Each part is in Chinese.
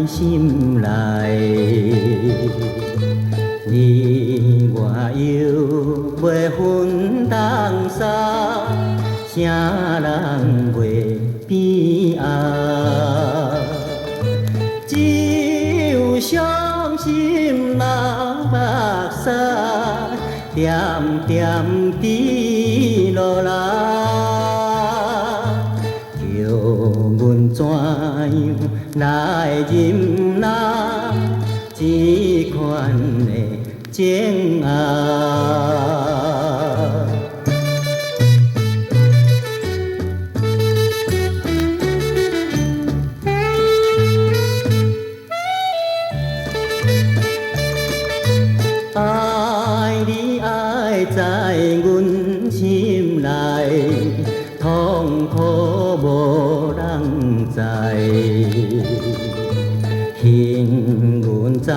心内。你我又袂分东西，啥人袂变啊？只有伤心流目屎，点点滴落来。叫阮怎样来忍耐这款的情啊？爱你爱在阮心内，痛苦无人知。幸阮早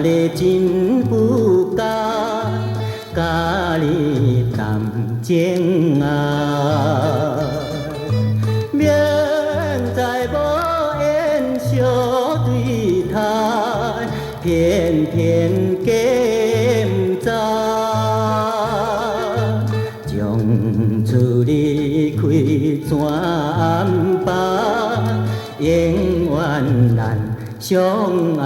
日真不甘，甲你谈情啊。明知无缘相对待，偏偏假不知。将厝离开怎安排？永远难相爱。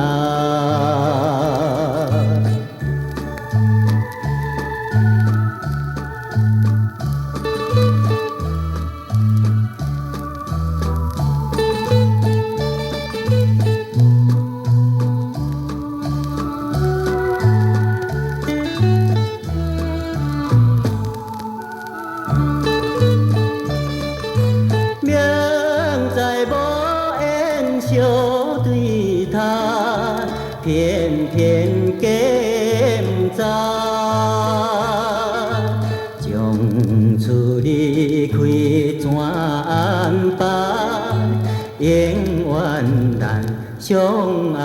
明知无缘相对待，偏偏假不知。将厝离开怎安排？永远难相爱。